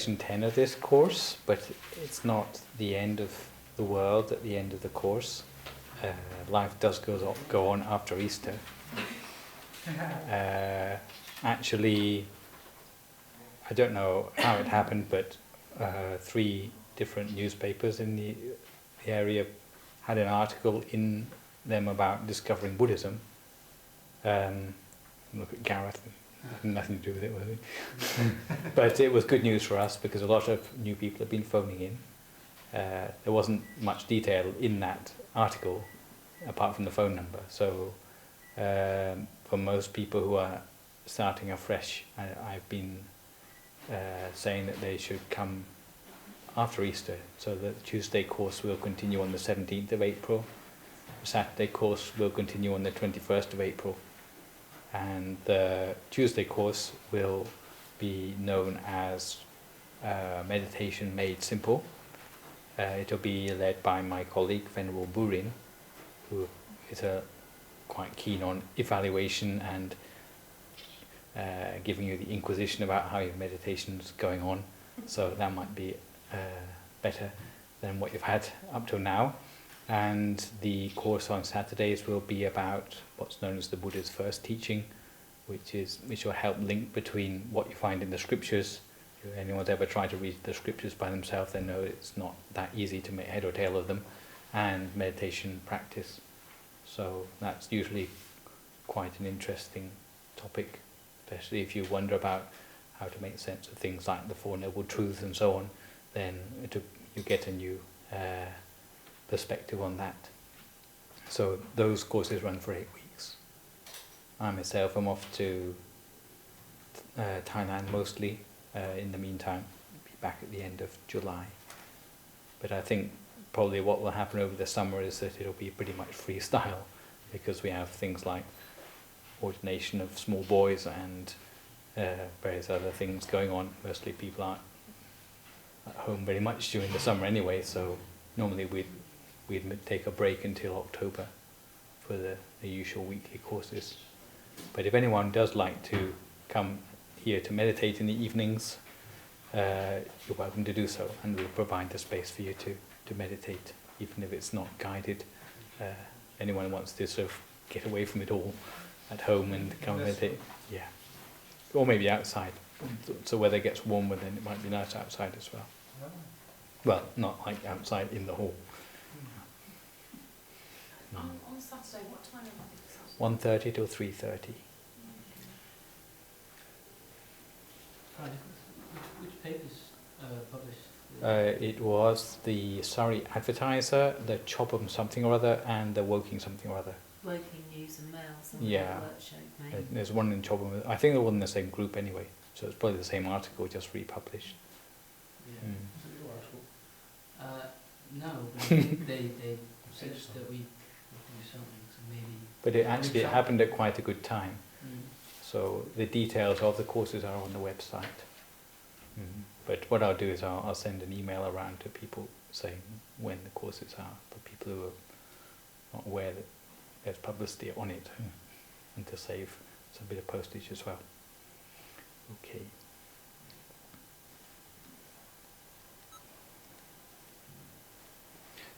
10 of this course, but it's not the end of the world at the end of the course. Life does go on after Easter. Actually, I don't know how it happened, but 3 different newspapers in the area had an article in them about discovering Buddhism. Look at Gareth, nothing to do with it, was it? But it was good news for us because a lot of new people have been phoning in. There wasn't much detail in that article apart from the phone number. So for most people who are starting afresh, I've been saying that they should come after Easter. So the Tuesday course will continue on the 17th of April. The Saturday course will continue on the 21st of April. And the Tuesday course will be known as Meditation Made Simple. It'll be led by my colleague Venerable Burin, who is quite keen on evaluation and giving you the inquisition about how your meditation's going on. So that might be better than what you've had up till now. And the course on Saturdays will be about what's known as the Buddha's first teaching, which will help link between what you find in the scriptures. If anyone's ever tried to read the scriptures by themselves, they know it's not that easy to make head or tail of them, and meditation practice. So that's usually quite an interesting topic, especially if you wonder about how to make sense of things like the Four Noble Truths and so on, then you get a new perspective on that. So those courses run for 8 weeks. I myself am off to Thailand mostly. In the meantime, be back at the end of July. But I think probably what will happen over the summer is that it'll be pretty much freestyle, because we have things like ordination of small boys and various other things going on. Mostly people aren't at home very much during the summer anyway, so normally we'd take a break until October for the usual weekly courses. But if anyone does like to come here to meditate in the evenings, you're welcome to do so, and we'll provide the space for you to meditate, even if it's not guided. Anyone who wants to sort of get away from it all at home and come and meditate, yeah. Or maybe outside. So weather gets warmer, then it might be nice outside as well. Well, not like outside in the hall. On Saturday, what time is it? 1:30 till 3:30. Which papers published? It was the Surrey Advertiser, the Chobham something or other, and the Woking something or other. Woking News and Mail, Yeah. There's one in Chobham. I think they're all in the same group anyway, so it's probably the same article, just republished. Yeah. No, but they said that we do something, so maybe. But it happened at quite a good time. So the details of the courses are on the website. But what I'll do is I'll send an email around to people saying when the courses are, for people who are not aware that there's publicity on it, and to save some bit of postage as well. Okay.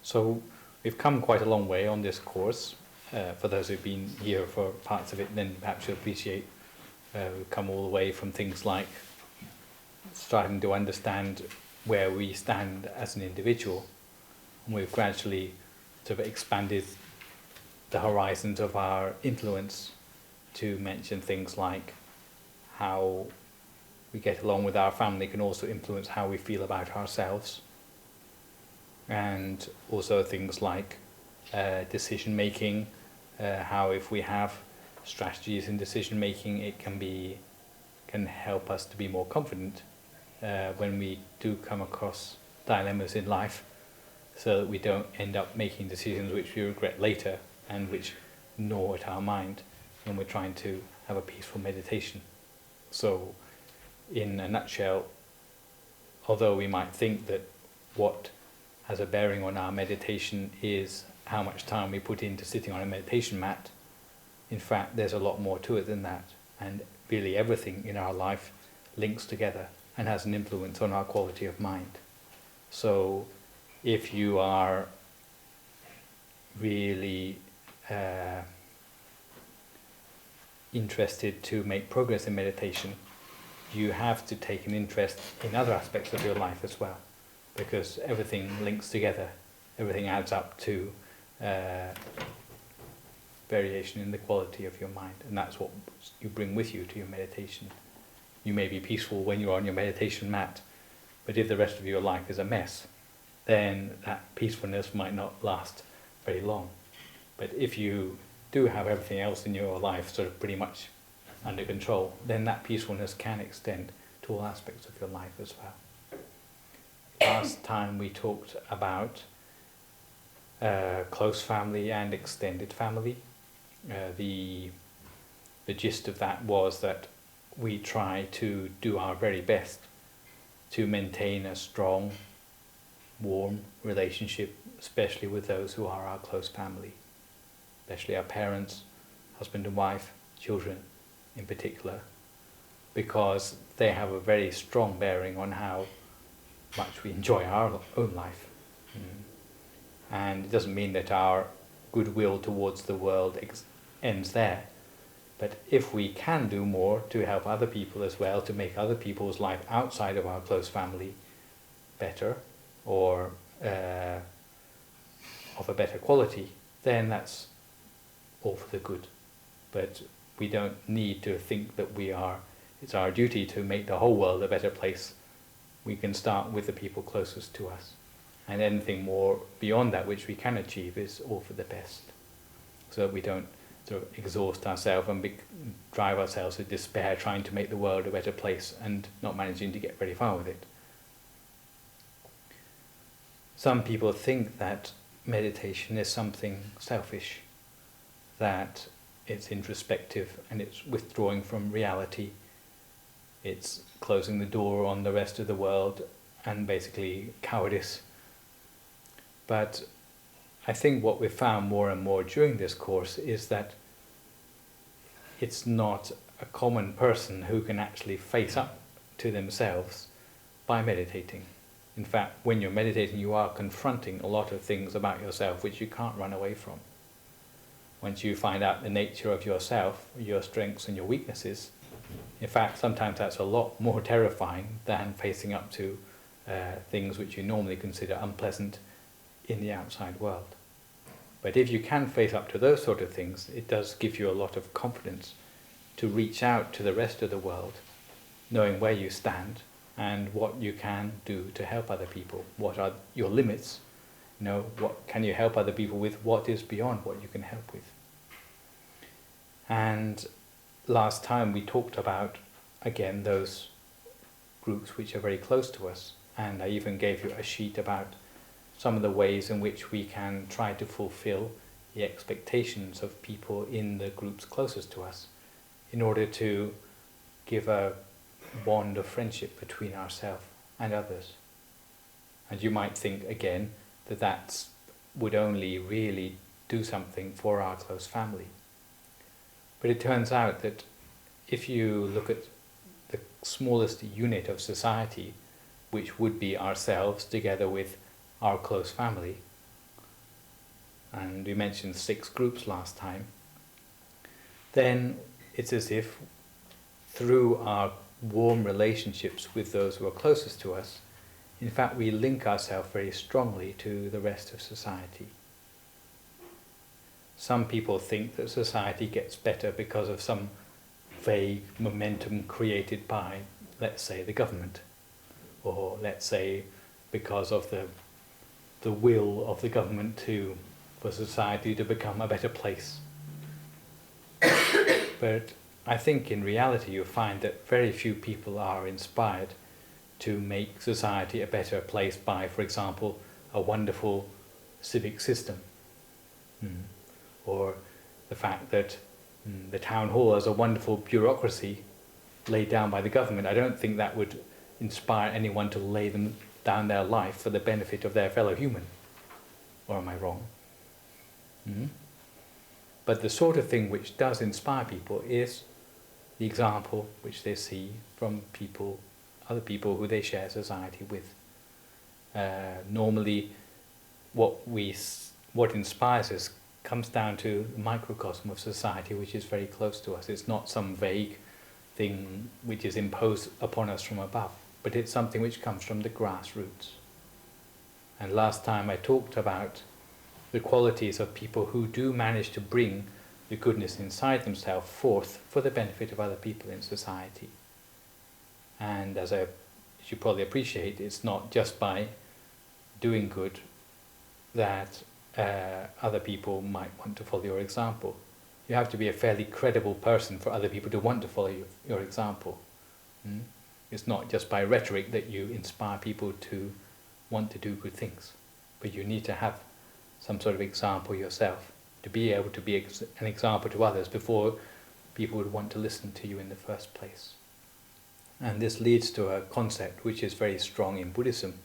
So we've come quite a long way on this course. For those who've been here for parts of it, then perhaps you'll appreciate we've come all the way from things like starting to understand where we stand as an individual, and we've gradually sort of expanded the horizons of our influence to mention things like how we get along with our family can also influence how we feel about ourselves, and also things like decision making, how if we have strategies in decision making, it can help us to be more confident when we do come across dilemmas in life, so that we don't end up making decisions which we regret later and which gnaw at our mind when we're trying to have a peaceful meditation. So in a nutshell, although we might think that what has a bearing on our meditation is how much time we put into sitting on a meditation mat, in fact there's a lot more to it than that, and really everything in our life links together. and has an influence on our quality of mind. So if you are really interested to make progress in meditation, you have to take an interest in other aspects of your life as well, because everything links together, everything adds up to variation in the quality of your mind, and that's what you bring with you to your meditation. You may be peaceful when you're on your meditation mat, but if the rest of your life is a mess, then that peacefulness might not last very long. But if you do have everything else in your life sort of pretty much under control, then that peacefulness can extend to all aspects of your life as well. Last time we talked about close family and extended family. The gist of that was that we try to do our very best to maintain a strong, warm relationship, especially with those who are our close family, especially our parents, husband and wife, children in particular, because they have a very strong bearing on how much we enjoy our own life. And it doesn't mean that our goodwill towards the world ends there. But if we can do more to help other people as well, to make other people's life outside of our close family better, or of a better quality, then that's all for the good. But we don't need to think that it's our duty to make the whole world a better place. We can start with the people closest to us. And anything more beyond that which we can achieve is all for the best. So that we don't sort of exhaust ourselves and drive ourselves to despair trying to make the world a better place and not managing to get very far with it. Some people think that meditation is something selfish, that it's introspective and it's withdrawing from reality, it's closing the door on the rest of the world and basically cowardice. But I think what we've found more and more during this course is that it's not a common person who can actually face up to themselves by meditating. In fact, when you're meditating, you are confronting a lot of things about yourself which you can't run away from. Once you find out the nature of yourself, your strengths and your weaknesses, in fact, sometimes that's a lot more terrifying than facing up to things which you normally consider unpleasant in the outside world. But if you can face up to those sort of things, it does give you a lot of confidence to reach out to the rest of the world, knowing where you stand and what you can do to help other people. What are your limits? What can you help other people with? What is beyond what you can help with? And last time we talked about, again, those groups which are very close to us, and I even gave you a sheet about some of the ways in which we can try to fulfill the expectations of people in the groups closest to us in order to give a bond of friendship between ourselves and others. And you might think, again, that would only really do something for our close family. But it turns out that if you look at the smallest unit of society, which would be ourselves together with our close family, and we mentioned 6 groups last time, then it's as if through our warm relationships with those who are closest to us, in fact we link ourselves very strongly to the rest of society. Some people think that society gets better because of some vague momentum created by, let's say, the government, or let's say because of the will of the government for society to become a better place. But I think in reality you find that very few people are inspired to make society a better place by, for example, a wonderful civic system, or the fact that the town hall has a wonderful bureaucracy laid down by the government. I don't think that would inspire anyone to lay them down their life for the benefit of their fellow human. Or am I wrong? But the sort of thing which does inspire people is the example which they see from people other people who they share society with. Normally, what inspires us comes down to the microcosm of society, which is very close to us. It's not some vague thing which is imposed upon us from above, but it's something which comes from the grassroots. And last time I talked about the qualities of people who do manage to bring the goodness inside themselves forth for the benefit of other people in society. And as you probably appreciate, it's not just by doing good that other people might want to follow your example. You have to be a fairly credible person for other people to want to follow your example. It's not just by rhetoric that you inspire people to want to do good things, but you need to have some sort of example yourself to be able to be an example to others before people would want to listen to you in the first place. And this leads to a concept which is very strong in Buddhism,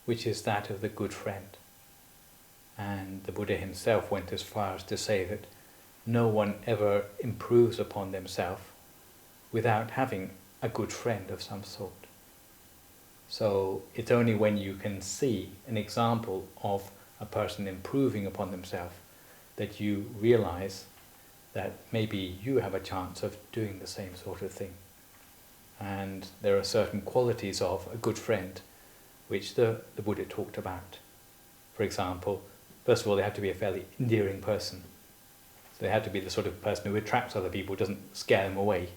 which is that of the good friend. And the Buddha himself went as far as to say that no one ever improves upon themselves without having a good friend of some sort. So it's only when you can see an example of a person improving upon themselves that you realize that maybe you have a chance of doing the same sort of thing. And there are certain qualities of a good friend which the Buddha talked about. For example, first of all, they have to be a fairly endearing person. So they have to be the sort of person who attracts other people, doesn't scare them away.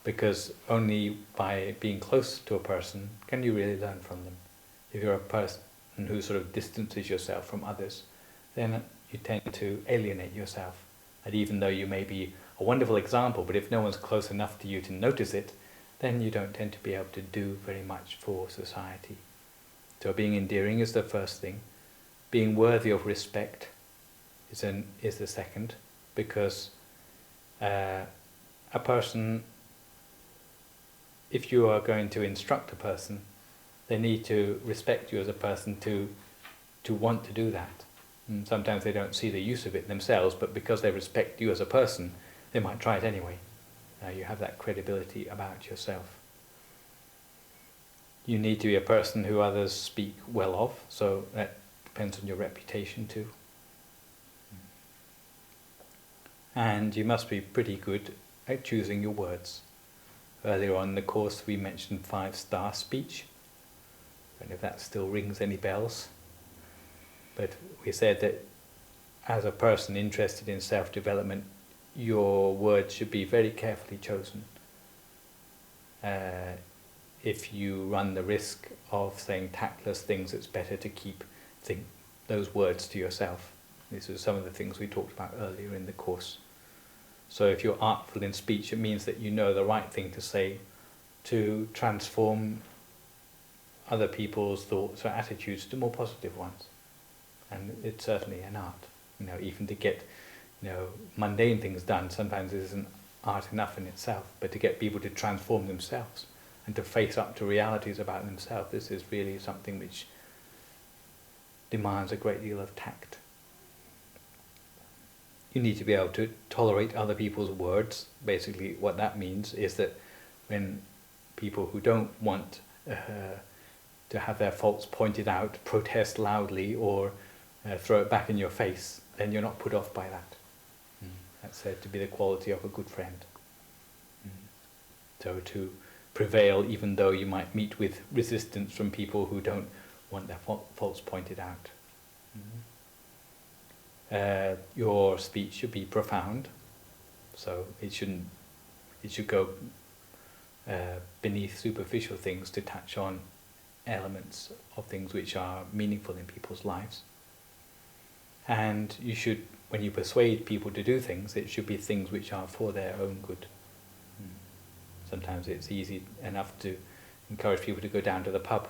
Because only by being close to a person can you really learn from them. If you're a person who sort of distances yourself from others, then you tend to alienate yourself. And even though you may be a wonderful example, but if no one's close enough to you to notice it, then you don't tend to be able to do very much for society. So being endearing is the first thing. Being worthy of respect is the second, because a person, if you are going to instruct a person, they need to respect you as a person to want to do that. And sometimes they don't see the use of it themselves, but because they respect you as a person, they might try it anyway. You have that credibility about yourself. You need to be a person who others speak well of, so that depends on your reputation too. And you must be pretty good at choosing your words. Earlier on in the course we mentioned 5-star speech. I don't know if that still rings any bells. But we said that as a person interested in self-development, your words should be very carefully chosen. If you run the risk of saying tactless things, it's better to keep those words to yourself. These are some of the things we talked about earlier in the course. So if you're artful in speech, it means that you know the right thing to say to transform other people's thoughts or attitudes to more positive ones. And it's certainly an art. Even to get mundane things done, sometimes it isn't art enough in itself, but to get people to transform themselves and to face up to realities about themselves, this is really something which demands a great deal of tact. You need to be able to tolerate other people's words. Basically what that means is that when people who don't want to have their faults pointed out protest loudly or throw it back in your face, then you're not put off by that. That's said to be the quality of a good friend. So to prevail even though you might meet with resistance from people who don't want their faults pointed out. Your speech should be profound, so it should go beneath superficial things to touch on elements of things which are meaningful in people's lives. And you should, when you persuade people to do things, it should be things which are for their own good. Sometimes it's easy enough to encourage people to go down to the pub.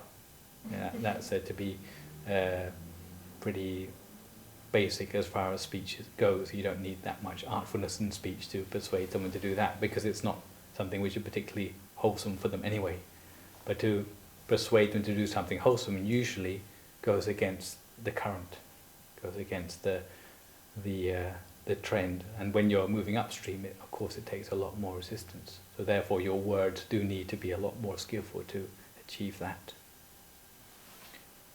That's said to be pretty basic as far as speech goes. You don't need that much artfulness in speech to persuade someone to do that, because it's not something which is particularly wholesome for them anyway. But to persuade them to do something wholesome usually goes against the current, goes against the the trend. And when you're moving upstream, of course it takes a lot more resistance. So therefore your words do need to be a lot more skillful to achieve that.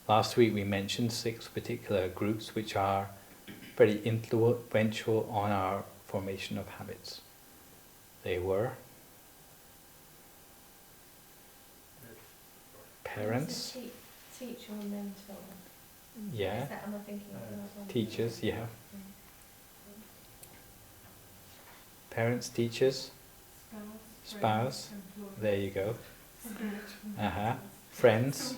Last week we mentioned 6 particular groups which are very influential on our formation of habits. They were parents, teacher or mentor. yeah, Is that, am I thinking of the right one? teachers, yeah, parents, teachers, spouse, there you go, friends,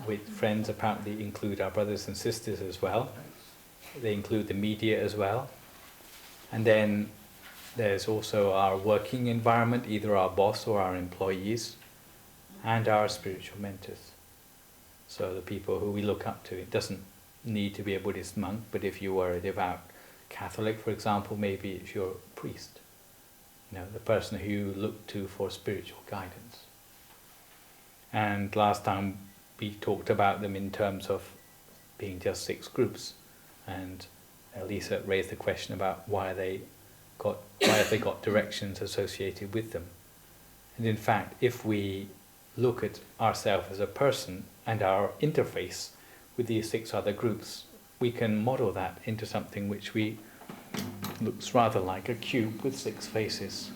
with friends apparently include our brothers and sisters as well, they include the media as well, and then there's also our working environment, either our boss or our employees, and our spiritual mentors. So the people who we look up to. It doesn't need to be a Buddhist monk, but if you were a devout Catholic, for example, maybe it's your priest. You know, the person who you look to for spiritual guidance. And last time we talked about them in terms of being just 6 groups, and Lisa raised the question about why have they got directions associated with them. And in fact, if we look at ourselves as a person and our interface with these 6 other groups, we can model that into something which looks rather like a cube with 6 faces.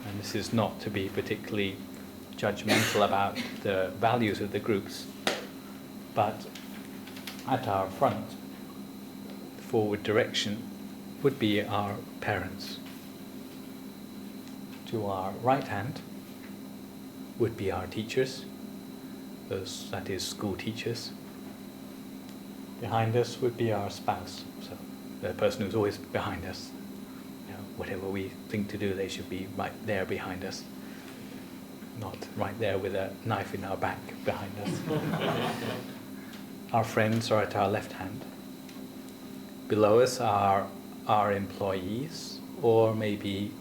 And this is not to be particularly judgmental about the values of the groups, but at our front, the forward direction would be our parents. To our right hand would be our teachers, that is school teachers. Behind us would be our spouse, so the person who's always behind us. You know, whatever we think to do, they should be right there behind us, not right there with a knife in our back behind us. Our friends are at our left hand. Below us are our employees, or maybe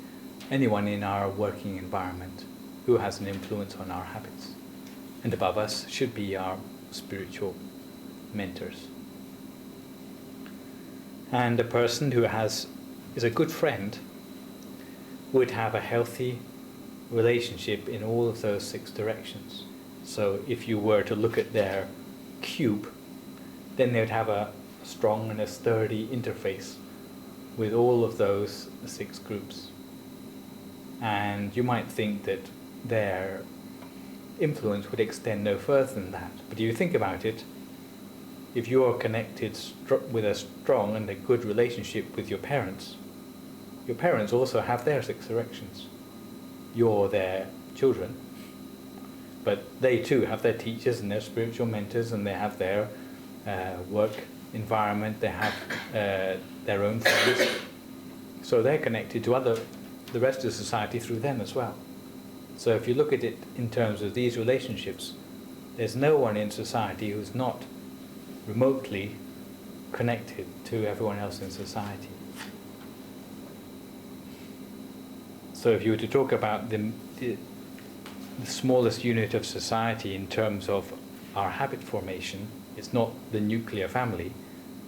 anyone in our working environment who has an influence on our habits. And above us should be our spiritual mentors. And a person who is a good friend would have a healthy relationship in all of those 6 directions. So if you were to look at their cube, then they would have a strong and a sturdy interface with all of those 6 groups. And you might think that their influence would extend no further than that. But if you think about it, if you are connected with a strong and a good relationship with your parents also have their 6 directions. You're their children, but they too have their teachers and their spiritual mentors, and they have their work environment, they have their own friends. So they're connected to the rest of society through them as well. So if you look at it in terms of these relationships, there's no one in society who's not remotely connected to everyone else in society. So if you were to talk about the smallest unit of society in terms of our habit formation, it's not the nuclear family,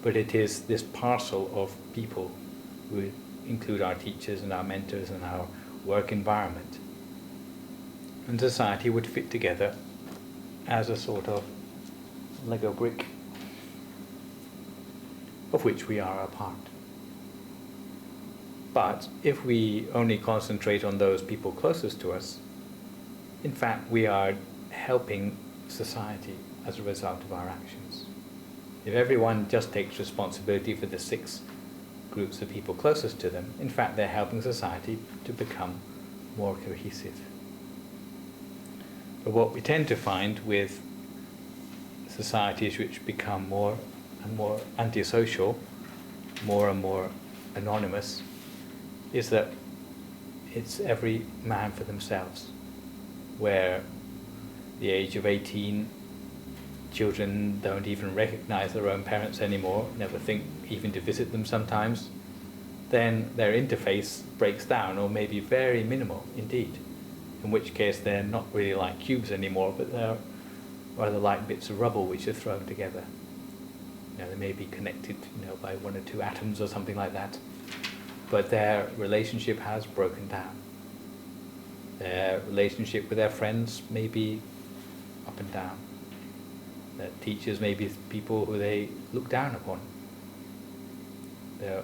but it is this parcel of people who include our teachers and our mentors and our work environment. And society would fit together as a sort of Lego brick of which we are a part. But if we only concentrate on those people closest to us, in fact we are helping society as a result of our actions. If everyone just takes responsibility for the 6 groups of people closest to them, in fact they're helping society to become more cohesive. But what we tend to find with societies which become more and more antisocial, more and more anonymous, is that it's every man for themselves, where the age of 18, children don't even recognize their own parents anymore, never think even to visit them sometimes, then their interface breaks down, or maybe very minimal indeed, in which case they're not really like cubes anymore, but they're rather like bits of rubble which are thrown together. they may be connected, by one or two atoms or something like that, but their relationship has broken down. Their relationship with their friends may be up and down. Their teachers may be people who they look down upon. Their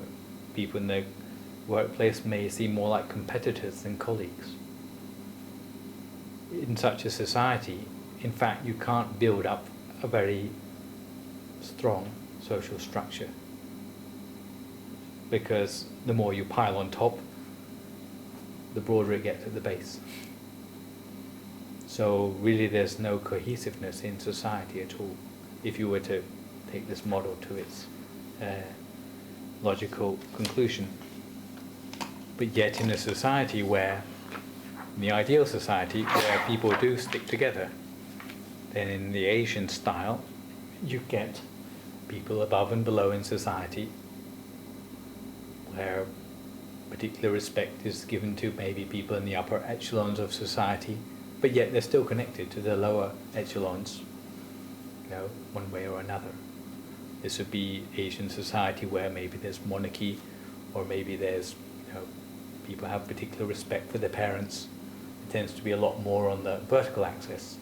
people in the workplace may seem more like competitors than colleagues. In such a society, in fact, you can't build up a very strong social structure, because the more you pile on top, the broader it gets at the base. So really there's no cohesiveness in society at all, if you were to take this model to its logical conclusion. But yet in a society where, in the ideal society, where people do stick together, then in the Asian style, you get people above and below in society, where particular respect is given to maybe people in the upper echelons of society, but yet they're still connected to the lower echelons, one way or another. This would be Asian society where maybe there's monarchy, or maybe there's, people have particular respect for their parents. It tends to be a lot more on the vertical axis.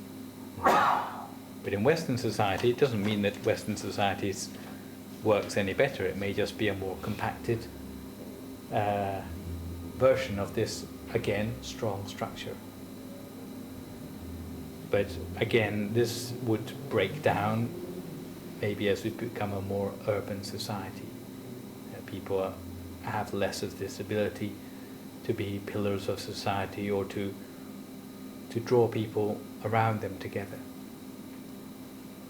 But in Western society, it doesn't mean that Western society's works any better. It may just be a more compacted version of this, again, strong structure. But again, this would break down maybe as we become a more urban society. People have less of this ability to be pillars of society, or to draw people around them together.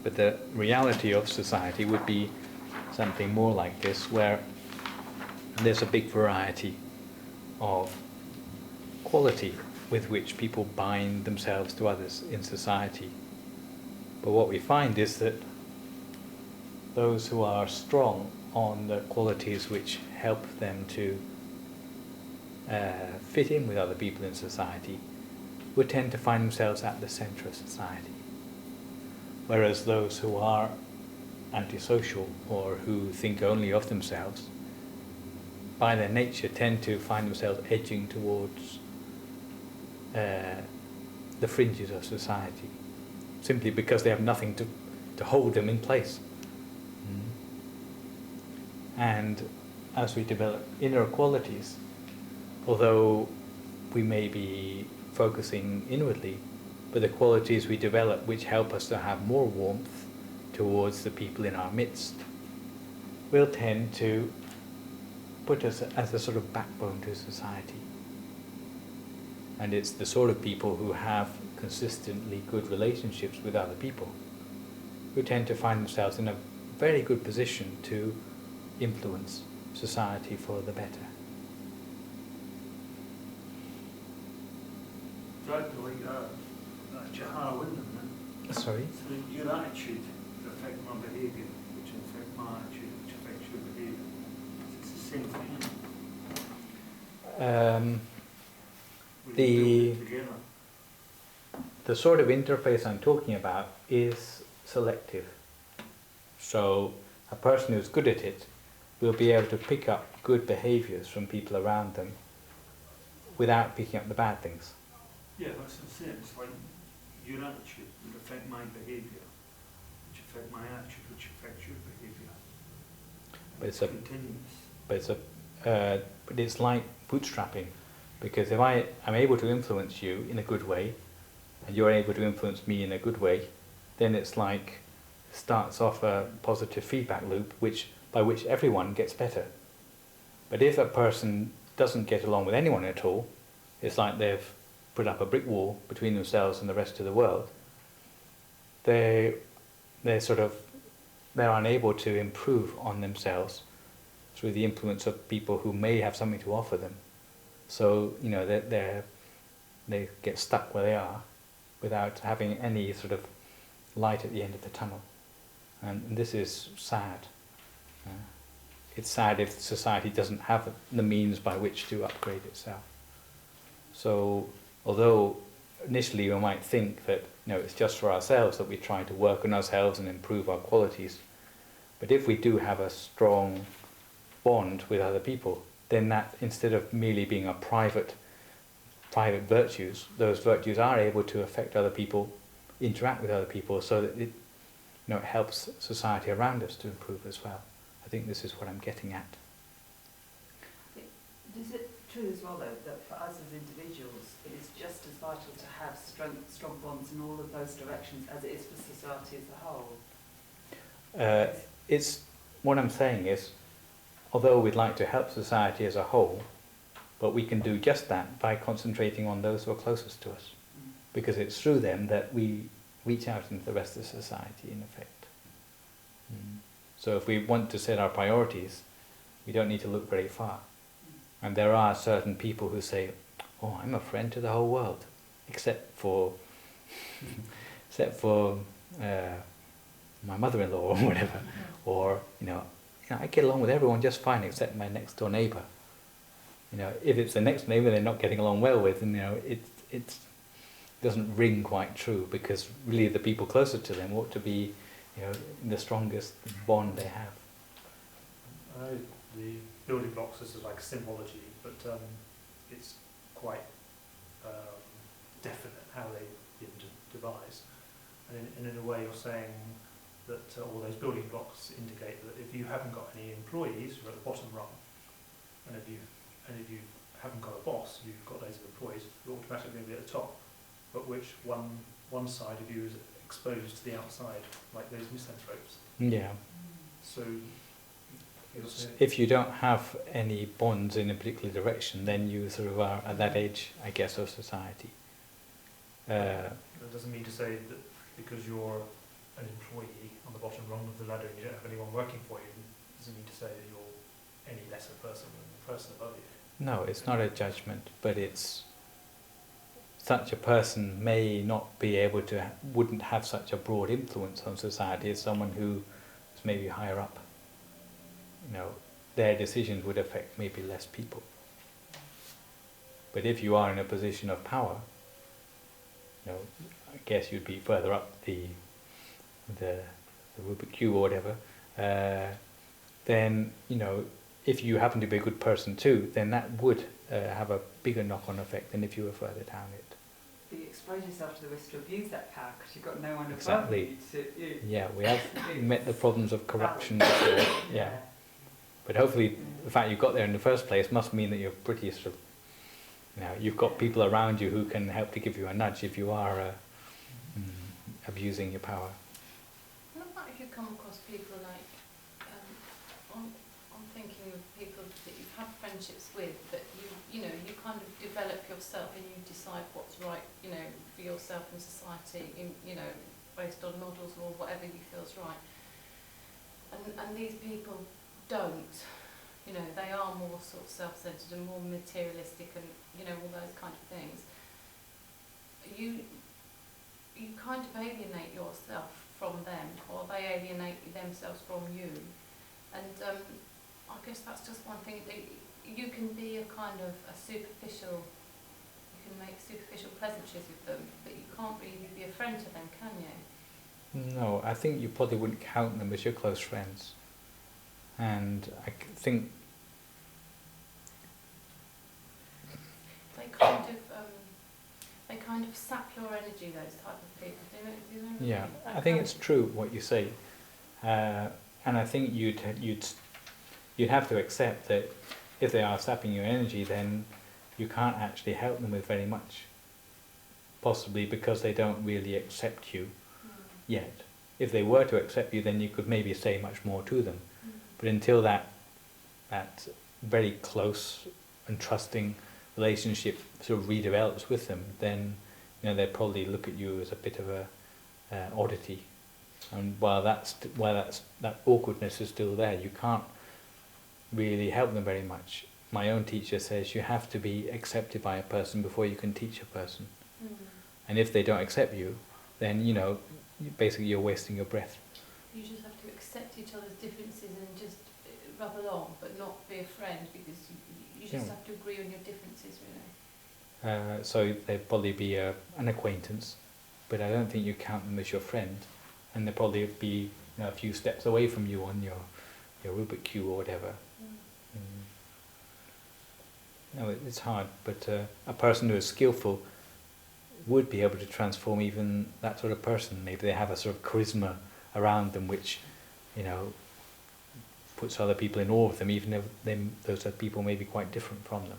But the reality of society would be something more like this, where there's a big variety of quality with which people bind themselves to others in society. But what we find is that those who are strong on the qualities which help them to fit in with other people in society would tend to find themselves at the centre of society. Whereas those who are antisocial, or who think only of themselves, by their nature tend to find themselves edging towards the fringes of society, simply because they have nothing to hold them in place. And as we develop inner qualities, although we may be focusing inwardly, but the qualities we develop which help us to have more warmth towards the people in our midst will tend to put us as a sort of backbone to society. And it's the sort of people who have consistently good relationships with other people who tend to find themselves in a very good position to influence society for the better. Jahar Wyndham, Sorry? so your attitude affects my behaviour, which affects my attitude, which affects your behaviour. It's the same thing. We do it together. The sort of interface I'm talking about is selective. So a person who's good at it will be able to pick up good behaviours from people around them without picking up the bad things. Yeah, that's what I'm saying. It's like your attitude would affect my behaviour, which affect my attitude, which affects your behaviour. But it's continuous. But it's like bootstrapping, because if I'm able to influence you in a good way, and you're able to influence me in a good way, then it's like starts off a positive feedback loop, by which everyone gets better. But if a person doesn't get along with anyone at all, it's like they've put up a brick wall between themselves and the rest of the world. They're unable to improve on themselves through the influence of people who may have something to offer them. So they get stuck where they are without having any sort of light at the end of the tunnel. And this is sad. It's sad if society doesn't have the means by which to upgrade itself. So, although initially we might think that it's just for ourselves that we try to work on ourselves and improve our qualities, But if we do have a strong bond with other people, then that, instead of merely being a private virtues, those virtues are able to affect other people, interact with other people, so that it, it helps society around us to improve as well. I think this is what I'm getting at. Is it true as well, though, that for us as individuals, it is just as vital to have strong bonds in all of those directions as it is for society as a whole? It's what I'm saying is, although we'd like to help society as a whole, but we can do just that by concentrating on those who are closest to us, because it's through them that we reach out into the rest of society, in effect. So if we want to set our priorities, we don't need to look very far. And there are certain people who say, "Oh, I'm a friend to the whole world, except for my mother-in-law or whatever," or I get along with everyone just fine except my next door neighbour. If it's the next neighbour they're not getting along well with, then it doesn't ring quite true, because really the people closer to them ought to be the strongest bond they have. The building blocks, this is like symbology, but it's quite definite how they've been devised. And in a way you're saying that all those building blocks indicate that if you haven't got any employees, you're at the bottom rung, and if you haven't got a boss, you've got loads of employees, you're automatically going to be at the top, but which one side of you is exposed to the outside, like those misanthropes. Yeah. So if you don't have any bonds in a particular direction, then you sort of are at that edge, I guess, of society. that doesn't mean to say that because you're an employee on the bottom rung of the ladder and you don't have anyone working for you, doesn't mean to say that you're any lesser person than the person above you. No, it's not a judgment, but it's such a person may not be able to, wouldn't have such a broad influence on society as someone who is maybe higher up. Their decisions would affect maybe less people. But if you are in a position of power, I guess you'd be further up the Rubik cube or whatever. Then if you happen to be a good person too, then that would have a bigger knock-on effect than if you were further down it. But you expose yourself to the risk to abuse that power because you've got no one above Exactly. you to. Yeah, we have met the problems of corruption before. Yeah. But hopefully the fact you got there in the first place must mean that you're pretty sort of, you've got people around you who can help to give you a nudge if you are abusing your power. What about if you come across people like, I'm thinking of people that you've had friendships with, that you kind of develop yourself and you decide what's right, for yourself and society, based on models or whatever you feel is right. And these people don't, they are more sort of self-centered and more materialistic and, all those kind of things. You kind of alienate yourself from them, or they alienate themselves from you. And I guess that's just one thing. You can be a kind of a superficial, you can make superficial pleasantries with them, but you can't really be a friend to them, can you? No, I think you probably wouldn't count them as your close friends. And I think they kind of sap your energy, those type of people. Do you know yeah, I think it's true what you say, and I think you'd have to accept that if they are sapping your energy, then you can't actually help them with very much. Possibly because they don't really accept you yet. If they were to accept you, then you could maybe say much more to them. But until that very close and trusting relationship sort of redevelops with them, then they'd probably look at you as a bit of a oddity. And while that awkwardness is still there, you can't really help them very much. My own teacher says you have to be accepted by a person before you can teach a person. And if they don't accept you, then basically you're wasting your breath. You just have to accept each other's differences and just rub along, but not be a friend, because you just have to agree on your differences, really. So they'd probably be an acquaintance, but I don't think you count them as your friend, and they'd probably be you know, a few steps away from you on your Rubik cube or whatever. No, it's hard, but a person who is skillful would be able to transform even that sort of person. Maybe they have a sort of charisma around them which, you know, puts other people in awe of them, even if those other people may be quite different from them.